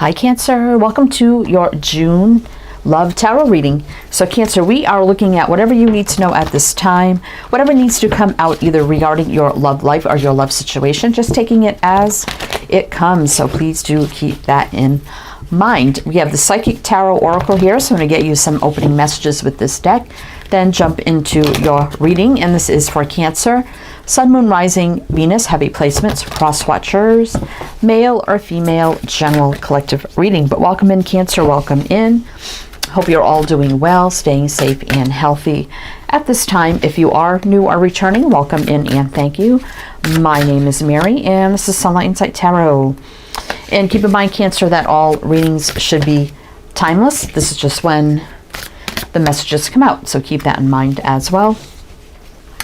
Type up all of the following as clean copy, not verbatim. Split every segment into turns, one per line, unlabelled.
Hi Cancer, welcome to your June Love Tarot reading. So Cancer, we are looking at whatever you need to know at this time, whatever needs to come out either regarding your love life or your love situation, just taking it as it comes. So please do keep that in mind. We have the Psychic Tarot Oracle here, so I'm going to get you some opening messages with this deck, then jump into your reading. And this is for Cancer, Sun, Moon, Rising, Venus, heavy placements, cross watchers, male or female, general collective reading. But welcome in Cancer, welcome in. Hope you're all doing well, staying safe and healthy at this time. If you are new or returning, welcome in and thank you. My name is Mary and this is Sunlight Insight Tarot. And keep in mind, Cancer, that all readings should be timeless. This is just when the messages come out, so keep that in mind as well.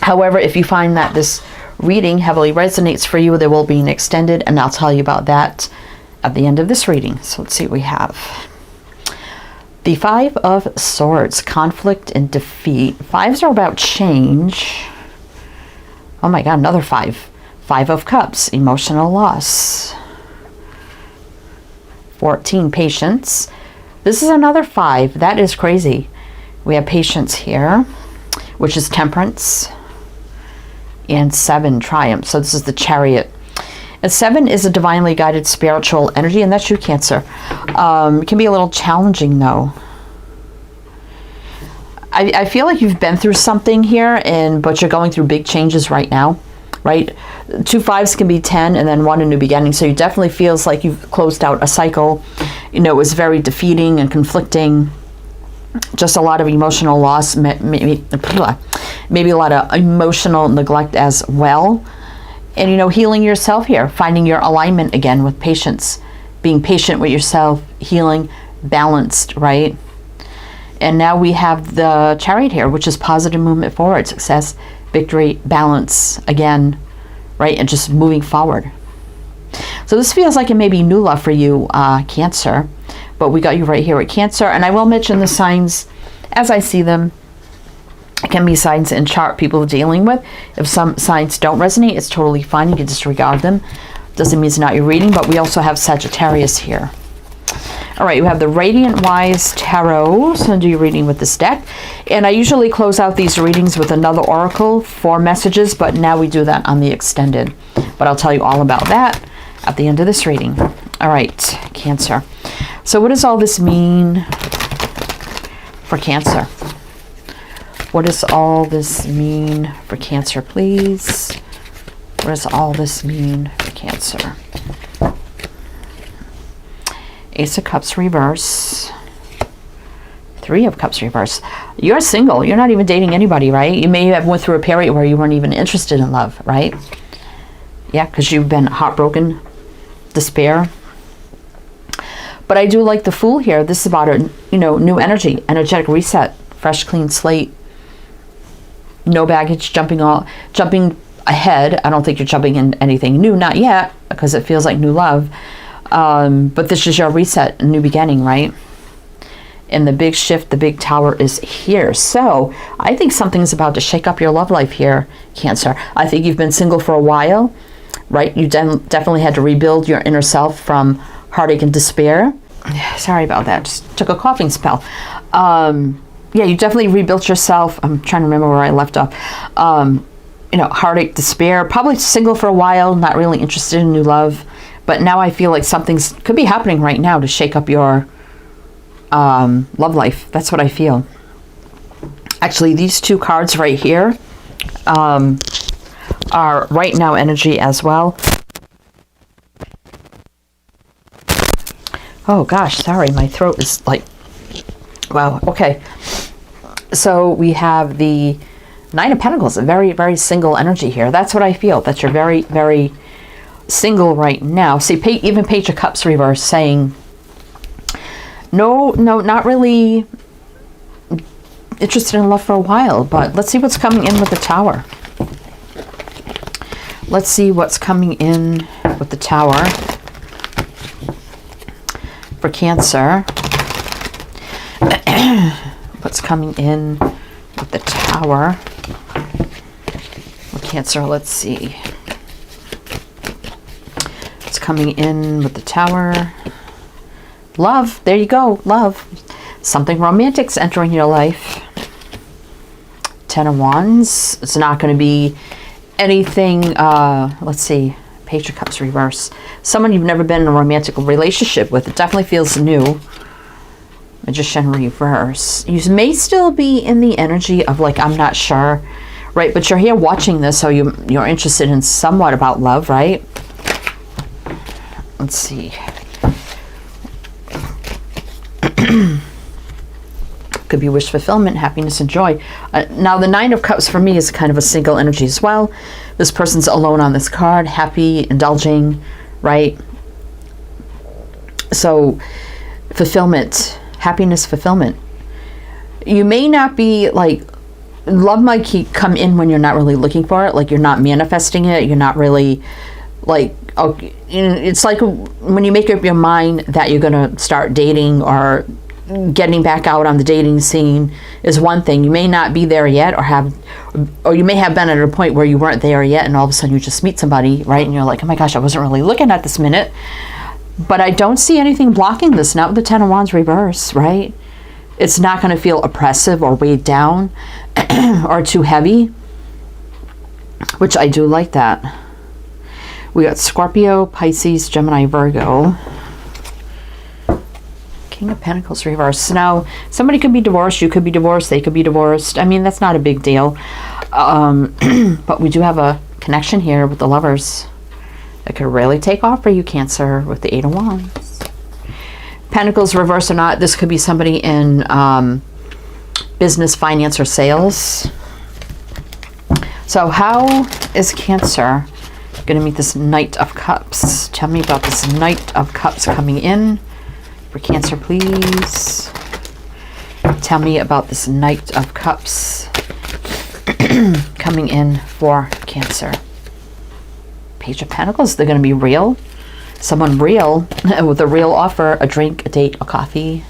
However, if you find that this reading heavily resonates for you, there will be an extended, and I'll tell you about that at the end of this reading. So let's see what we have. The Five of Swords, conflict and defeat. Fives are about change. Oh my God, another five. Five of Cups, emotional loss. 14, patience. This is another five. That is crazy. We have patience here, which is temperance. And 7, triumph. So this is the Chariot. And 7 is a divinely guided spiritual energy, and that's you, Cancer. It can be a little challenging, though. I feel like you've been through something here, but you're going through big changes right now, right? 2 fives can be 10, and then 1 a new beginning. So you definitely feels like you've closed out a cycle. You know, it was very defeating and conflicting. Just a lot of emotional loss, maybe a lot of emotional neglect as well. And, you know, healing yourself here, finding your alignment again with patience, being patient with yourself, healing, balanced, right? And now we have the Chariot here, which is positive movement forward, success, victory, balance again, right? And just moving forward. So this feels like it may be new love for you, Cancer. But we got you right here at Cancer. And I will mention the signs as I see them. It can be signs in chart people are dealing with. If some signs don't resonate, it's totally fine. You can disregard them. Doesn't mean it's not your reading, but we also have Sagittarius here. All right, you have the Radiant Wise Tarot. So I'll do your reading with this deck. And I usually close out these readings with another oracle for messages, but now we do that on the extended. But I'll tell you all about that at the end of this reading. All right, Cancer. So what does all this mean for Cancer? What does all this mean for Cancer, please? What does all this mean for Cancer? Ace of Cups reverse. 3 of Cups reverse. You're single. You're not even dating anybody, right? You may have went through a period where you weren't even interested in love, right? Yeah, because you've been heartbroken, despair. But I do like the Fool here. This is about a, new energy, energetic reset, fresh, clean slate. No baggage, jumping ahead. I don't think you're jumping in anything new, not yet, because it feels like new love. But this is your reset, a new beginning, right? And the big shift, the big tower is here. So I think something's about to shake up your love life here, Cancer. I think you've been single for a while, right? You definitely had to rebuild your inner self from heartache and despair. Sorry about that. Just took a coughing spell. Yeah, you definitely rebuilt yourself. I'm trying to remember where I left off. Heartache, despair, probably single for a while, not really interested in new love. But now I feel like something's could be happening right now to shake up your love life. That's what I feel. Actually, these 2 cards right here are right now energy as well. Oh gosh, sorry, my throat is like, wow, okay. So we have the 9 of Pentacles, a very, very single energy here. That's what I feel, that you're very, very single right now. See, even Page of Cups reverse saying, no, not really interested in love for a while, but let's see what's coming in with the Tower. Let's see what's coming in with the Tower. For Cancer, what's coming in with the Tower? For Cancer, let's see. What's coming in with the Tower? Love. There you go. Love. Something romantic's entering your life. 10 of Wands. It's not going to be anything, let's see, Page of Cups reverse. Someone you've never been in a romantic relationship with. It definitely feels new. Magician reverse. You may still be in the energy of like, I'm not sure, right? But you're here watching this, so you're interested in somewhat about love, right? Let's see. Could be wish fulfillment, happiness, and joy. Now, the Nine of Cups for me is kind of a single energy as well. This person's alone on this card, happy, indulging, right? So, fulfillment, happiness, fulfillment. You may not be like, love might come in when you're not really looking for it, like you're not manifesting it, you're not really like, okay, it's like when you make up your mind that you're gonna start dating or getting back out on the dating scene is one thing. You may not be there yet, or you may have been at a point where you weren't there yet, and all of a sudden you just meet somebody, right? And you're like, oh my gosh, I wasn't really looking at this minute. But I don't see anything blocking this, not with the 10 of Wands reverse, right? It's not going to feel oppressive or weighed down or too heavy, which I do like that. We got Scorpio, Pisces, Gemini, Virgo. King of Pentacles reverse. Now, somebody could be divorced. You could be divorced. They could be divorced. I mean, that's not a big deal. But we do have a connection here with the Lovers that could really take off for you, Cancer, with the 8 of Wands. Pentacles reverse or not, this could be somebody in business, finance, or sales. So how is Cancer going to meet this Knight of Cups? Tell me about this Knight of Cups coming in. For Cancer, please. Tell me about this Knight of Cups coming in for Cancer. Page of Pentacles, they're going to be real. Someone real with a real offer, a drink, a date, a coffee.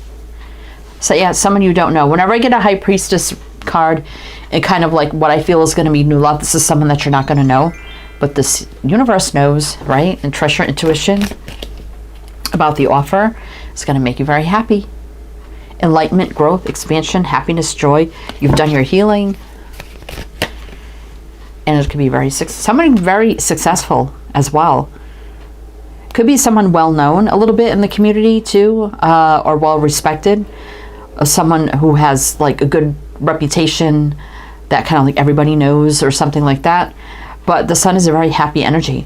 So yeah, someone you don't know. Whenever I get a High Priestess card and kind of like what I feel is going to be new love, this is someone that you're not going to know. But this universe knows, right? And trust your intuition about the offer. It's going to make you very happy. Enlightenment, growth, expansion, happiness, joy. You've done your healing. And it could be someone very successful as well. Could be someone well-known a little bit in the community too, or well-respected. Someone who has like a good reputation that kind of like everybody knows or something like that. But the Sun is a very happy energy.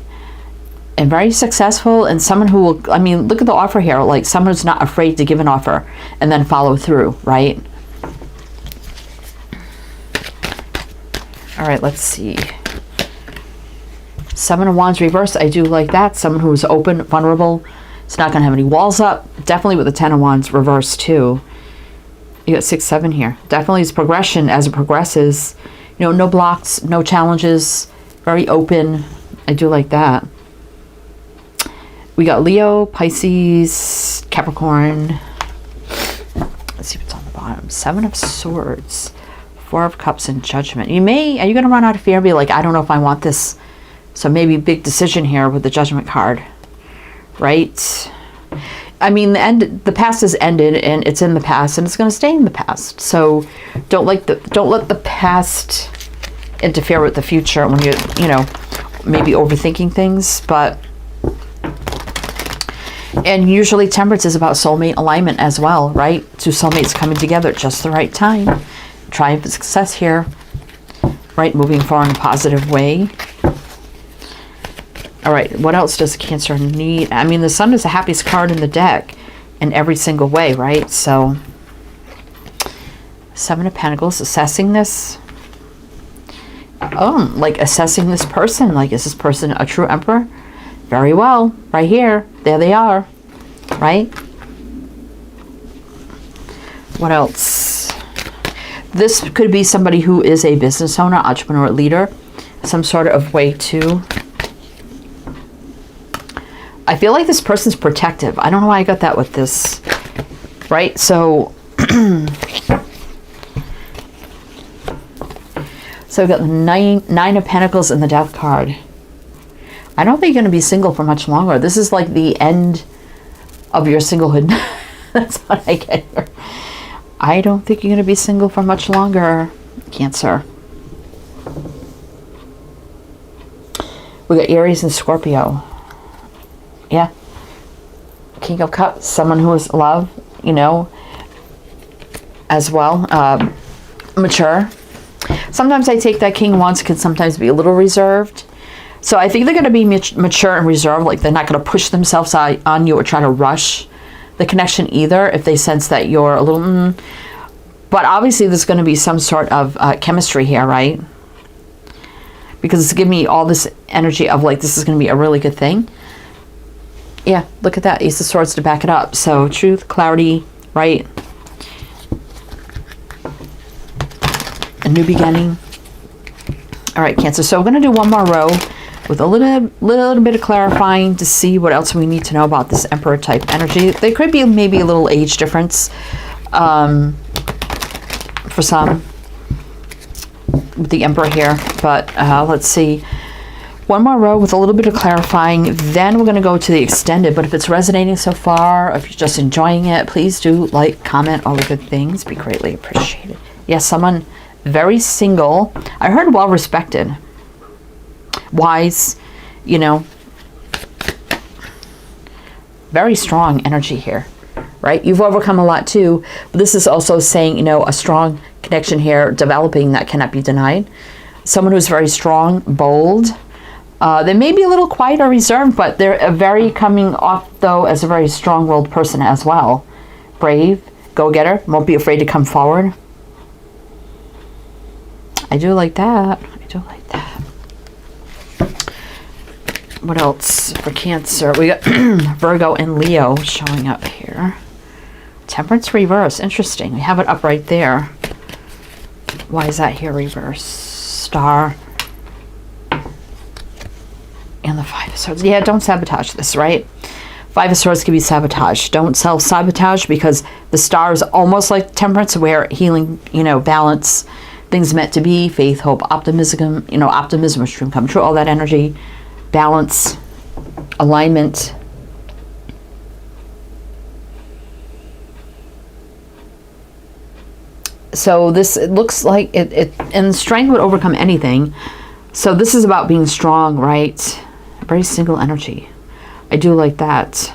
And very successful, and someone who will, I mean, look at the offer here, like someone who's not afraid to give an offer and then follow through, right? All right, let's see. 7 of Wands reverse, I do like that. Someone who's open, vulnerable. It's not going to have any walls up. Definitely with the 10 of Wands reverse too. You got 6, 7 here. Definitely is progression as it progresses. You know, no blocks, no challenges. Very open. I do like that. We got Leo, Pisces, Capricorn. Let's see what's on the bottom. 7 of Swords, 4 of Cups, and Judgment. Are you going to run out of fear and be like, I don't know if I want this? So maybe big decision here with the Judgment card, right? I mean, the past is ended and it's in the past and it's going to stay in the past. So don't let the past interfere with the future when you're, maybe overthinking things, but. And usually Temperance is about soulmate alignment as well, right? Two soulmates coming together at just the right time. Triumph and success here, right? Moving forward in a positive way. All right, what else does Cancer need? I mean, the Sun is the happiest card in the deck in every single way, right? So, 7 of Pentacles, assessing this. Oh, like assessing this person. Like, is this person a true Emperor? Very well, right here. There they are, right? What else? This could be somebody who is a business owner, entrepreneur, leader, some sort of way too. I feel like this person's protective. I don't know why I got that with this, right? So, so we got the nine of Pentacles and the Death card. I don't think you're going to be single for much longer. This is like the end of your singlehood. That's what I get here. I don't think you're going to be single for much longer, Cancer. We got Aries and Scorpio. Yeah. King of Cups, someone who is love, you know, as well. Mature. Sometimes I take that King Wands can sometimes be a little reserved. So I think they're going to be mature and reserved. Like they're not going to push themselves on you or try to rush the connection either if they sense that you're a little... But obviously there's going to be some sort of chemistry here, right? Because it's giving me all this energy of like this is going to be a really good thing. Yeah, look at that. Ace of Swords to back it up. So truth, clarity, right? A new beginning. All right, Cancer. So we're going to do one more row with a little bit of clarifying to see what else we need to know about this Emperor type energy. There could be maybe a little age difference for some with the Emperor here. But let's see. One more row with a little bit of clarifying. Then we're going to go to the extended. But if it's resonating so far, if you're just enjoying it, please do like, comment, all the good things. Be greatly appreciated. Yes, someone very single. I heard well respected. Wise, you know. Very strong energy here, right? You've overcome a lot too. But this is also saying, you know, a strong connection here, developing that cannot be denied. Someone who's very strong, bold. They may be a little quiet or reserved, but they're very coming off, though, as a very strong-willed person as well. Brave, go-getter, won't be afraid to come forward. I do like that. I do like that. What else for Cancer? We got Virgo and Leo showing up here. Temperance reverse. Interesting. We have it up right there. Why is that here reverse? Star. And the Five of Swords. Yeah, don't sabotage this, right? Five of Swords can be sabotaged. Don't self-sabotage because the Star is almost like Temperance, where healing, you know, balance, things meant to be, faith, hope, optimism, you know, optimism, dream come true, all that energy, balance, alignment. So this, it looks like it and strength would overcome anything. So this is about being strong, right? Very single energy. I do like that.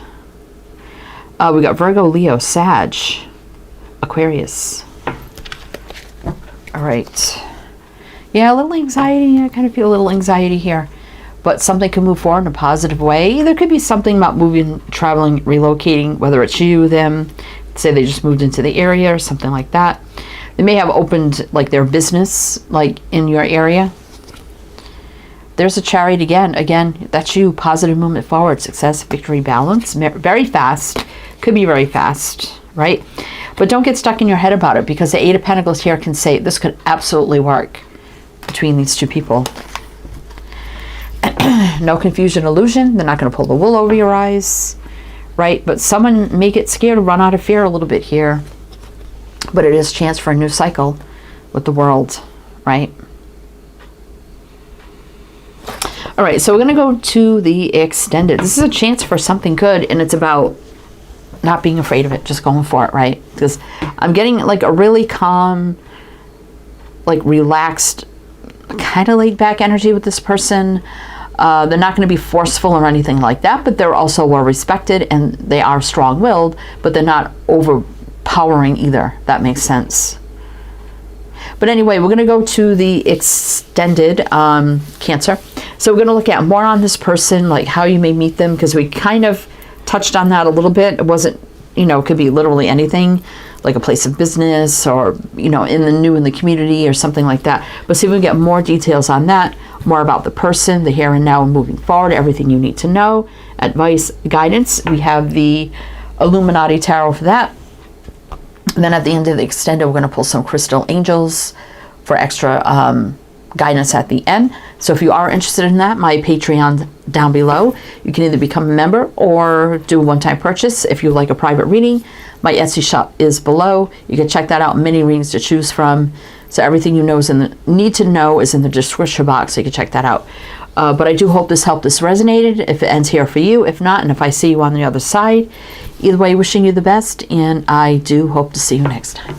We got Virgo, Leo, Sag, Aquarius. All right. Yeah, a little anxiety. I kind of feel a little anxiety here. But something can move forward in a positive way. There could be something about moving, traveling, relocating, whether it's you, them. Say they just moved into the area or something like that. They may have opened like their business like in your area. There's a Chariot again. Again, that's you. Positive movement forward. Success, victory, balance. Very fast. Could be very fast, right? But don't get stuck in your head about it, because the Eight of Pentacles here can say this could absolutely work between these two people. No confusion, illusion. They're not going to pull the wool over your eyes, right? But someone may get scared or run out of fear a little bit here. But it is a chance for a new cycle with the world, right? All right, so we're going to go to the extended. This is a chance for something good, and it's about not being afraid of it, just going for it, right? Because I'm getting like a really calm, like relaxed, kind of laid back energy with this person. They're not going to be forceful or anything like that, but they're also well respected, and they are strong-willed, but they're not overpowering either. That makes sense. But anyway, we're going to go to the extended Cancer. So we're going to look at more on this person, like how you may meet them, because we kind of touched on that a little bit. It wasn't, you know, it could be literally anything, like a place of business or, you know, in the community or something like that. But see if we can get more details on that, more about the person, the here and now, and moving forward, everything you need to know, advice, guidance. We have the Illuminati Tarot for that. And then at the end of the extended, we're going to pull some crystal angels for extra guidance at the end. So if you are interested in that, my Patreon down below, you can either become a member or do a one-time purchase. If you like a private reading, my Etsy shop is below. You can check that out. Many readings to choose from. So everything you know need to know is in the description box, so you can check that out. But I do hope this helped, this resonated. If it ends here for you, if not, and if I see you on the other side, either way, wishing you the best, and I do hope to see you next time.